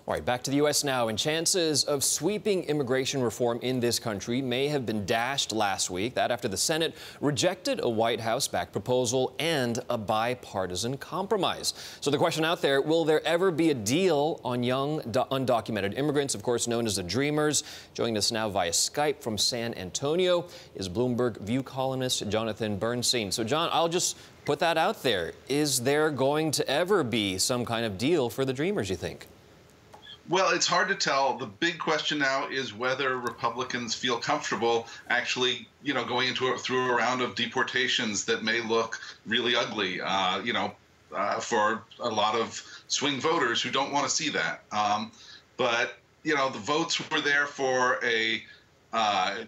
All right, back to the U.S. now, and chances of sweeping immigration reform in this country may have been dashed last week. That after the Senate rejected a White House-backed proposal and a bipartisan compromise. So the question out there, will there ever be a deal on young undocumented immigrants, of course known as the Dreamers? Joining us now via Skype from San Antonio is Bloomberg View columnist Jonathan Bernstein. So John, I'll just put that out there. Is there going to ever be some kind of deal for the Dreamers, you think? Well, it's hard to tell. The big question now is whether Republicans feel comfortable actually, going through a round of deportations that may look really ugly, for a lot of swing voters who don't want to see that. But the votes were there for a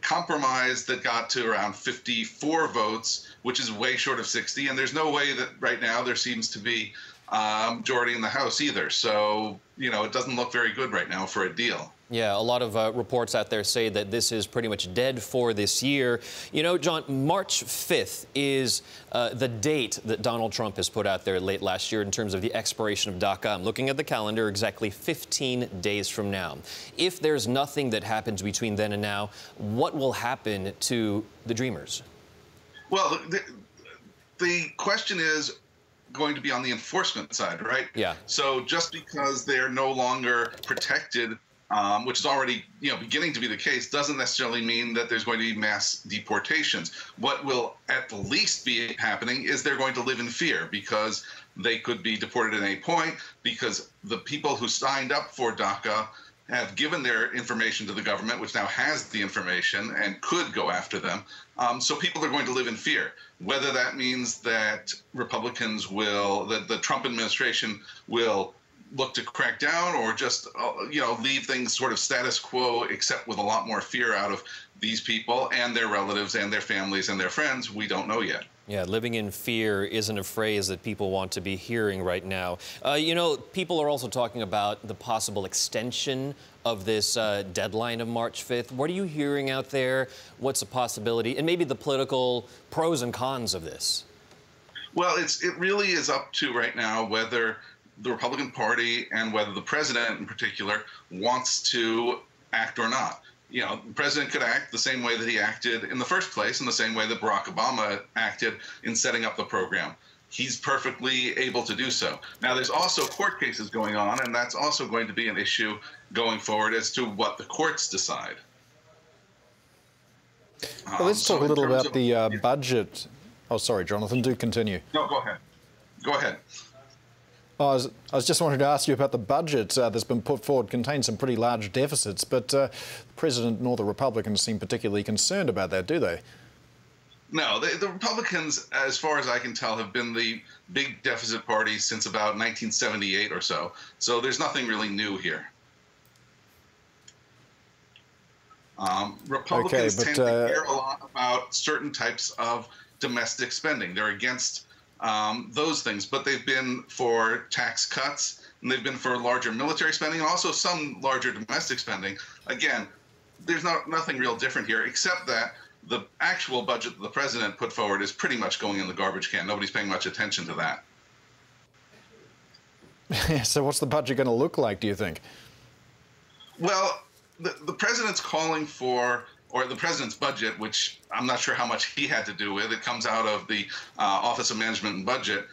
compromise that got to around 54 votes, which is way short of 60. And there's no way that right now there seems to be majority in the House either. So, it doesn't look very good right now for a deal. Yeah, a lot of reports out there say that this is pretty much dead for this year. John, March 5th is the date that Donald Trump has put out there late last year in terms of the expiration of DACA. I'm looking at the calendar, exactly 15 days from now. If there's nothing that happens between then and now, what will happen to the Dreamers? Well, the question is going to be on the enforcement side, right? Yeah. So just because they're no longer protected, which is already beginning to be the case, doesn't necessarily mean that there's going to be mass deportations. What will at the least be happening is they're going to live in fear because they could be deported at any point, because the people who signed up for DACA have given their information to the government, which now has the information and could go after them. So people are going to live in fear. Whether that means that Republicans that the Trump administration will look to crack down or just, leave things sort of status quo, except with a lot more fear out of these people and their relatives and their families and their friends, we don't know yet. Yeah, living in fear isn't a phrase that people want to be hearing right now. People are also talking about the possible extension of this deadline of March 5th. What are you hearing out there? What's the possibility? And maybe the political pros and cons of this? Well, it really is up to right now whether the Republican Party and whether the president in particular wants to act or not. The president could act the same way that he acted in the first place, in the same way that Barack Obama acted in setting up the program. He's perfectly able to do so. Now, there's also court cases going on, and that's also going to be an issue going forward as to what the courts decide. Well, let's talk a little about the budget. Oh, sorry, Jonathan, do continue. No, go ahead. Go ahead. I was just wanting to ask you about the budget that's been put forward. Contains some pretty large deficits, but the president nor the Republicans seem particularly concerned about that, do they? No, the Republicans, as far as I can tell, have been the big deficit party since about 1978 or so. So there's nothing really new here. Republicans tend to care a lot about certain types of domestic spending. They're against those things, but they've been for tax cuts, and they've been for larger military spending, and also some larger domestic spending. Again, there's nothing real different here, except that the actual budget that the president put forward is pretty much going in the garbage can. Nobody's paying much attention to that. So what's the budget going to look like, do you think? Well, the president's calling for, or the president's budget, which I'm not sure how much he had to do with, it comes out of the Office of Management and Budget,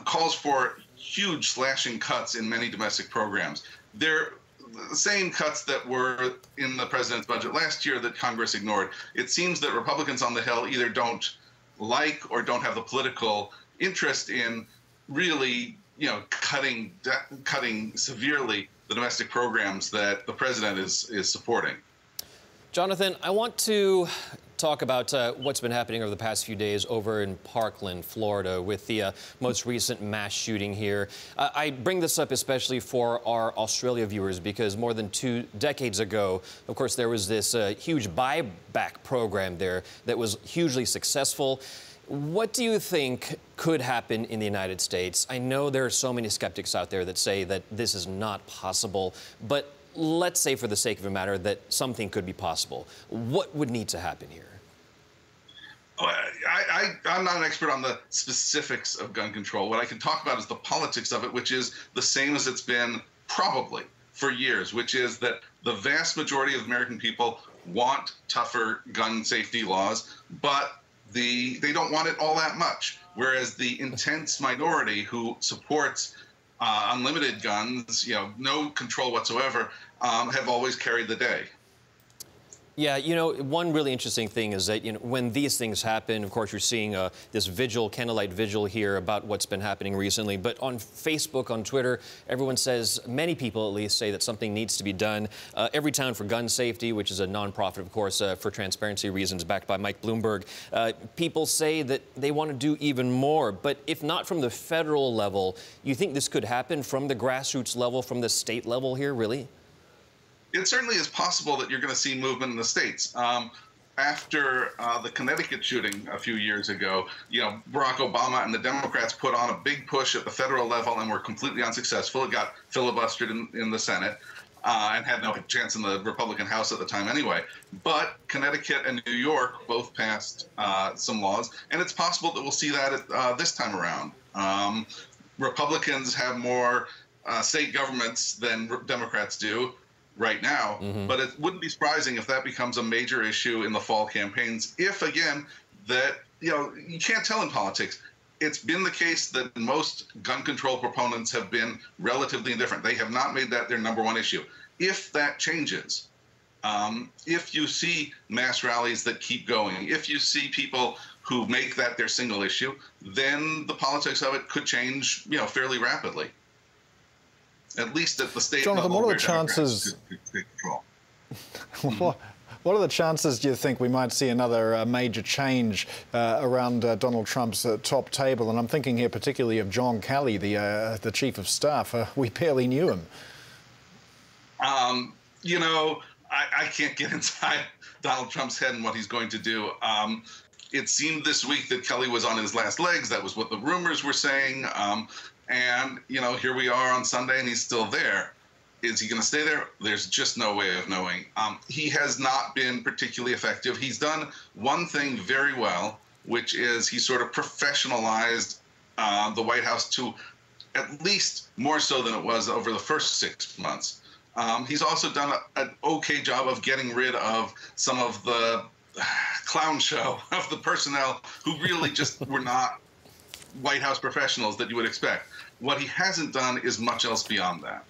calls for huge slashing cuts in many domestic programs. They're the same cuts that were in the president's budget last year that Congress ignored. It seems that Republicans on the Hill either don't like or don't have the political interest in really, cutting severely the domestic programs that the president is supporting. Jonathan, I want to talk about what's been happening over the past few days over in Parkland, Florida, with the most recent mass shooting here. I bring this up especially for our Australia viewers because more than 2 decades ago, of course, there was this huge buyback program there that was hugely successful. What do you think could happen in the United States? I know there are so many skeptics out there that say that this is not possible, but let's say for the sake of a matter that something could be possible. What would need to happen here? I'm not an expert on the specifics of gun control. What I can talk about is the politics of it, which is the same as it's been probably for years, which is that the vast majority of American people want tougher gun safety laws, but they don't want it all that much. Whereas the intense minority who supports unlimited guns, no control whatsoever, have always carried the day. Yeah, one really interesting thing is that, when these things happen, of course, you're seeing this vigil, candlelight vigil here about what's been happening recently. But on Facebook, on Twitter, everyone says, many people at least say that something needs to be done. Every Town for Gun Safety, which is a nonprofit, of course, for transparency reasons, backed by Mike Bloomberg, people say that they want to do even more. But if not from the federal level, you think this could happen from the grassroots level, from the state level here, really? It certainly is possible that you're going to see movement in the states. After the Connecticut shooting a few years ago, Barack Obama and the Democrats put on a big push at the federal level and were completely unsuccessful. It got filibustered in the Senate and had no chance in the Republican House at the time anyway. But Connecticut and New York both passed some laws, and it's possible that we'll see that this time around. Republicans have more state governments than Democrats do right now, but it wouldn't be surprising if that becomes a major issue in the fall campaigns. If, again, that, you can't tell in politics. It's been the case that most gun control proponents have been relatively indifferent. They have not made that their #1 issue. If that changes, if you see mass rallies that keep going, if you see people who make that their single issue, then the politics of it could change, fairly rapidly. At least at the state Jonathan, level, what are the chances? What are the chances, do you think, we might see another major change around Donald Trump's top table? And I'm thinking here particularly of John Kelly, the chief of staff. We barely knew him. I can't get inside Donald Trump's head and what he's going to do. It seemed this week that Kelly was on his last legs. That was what the rumors were saying. And, here we are on Sunday and he's still there. Is he going to stay there? There's just no way of knowing. He has not been particularly effective. He's done one thing very well, which is he sort of professionalized the White House to at least more so than it was over the first 6 months. He's also done an okay job of getting rid of some of the clown show of the personnel who really just were not White House professionals that you would expect. What he hasn't done is much else beyond that.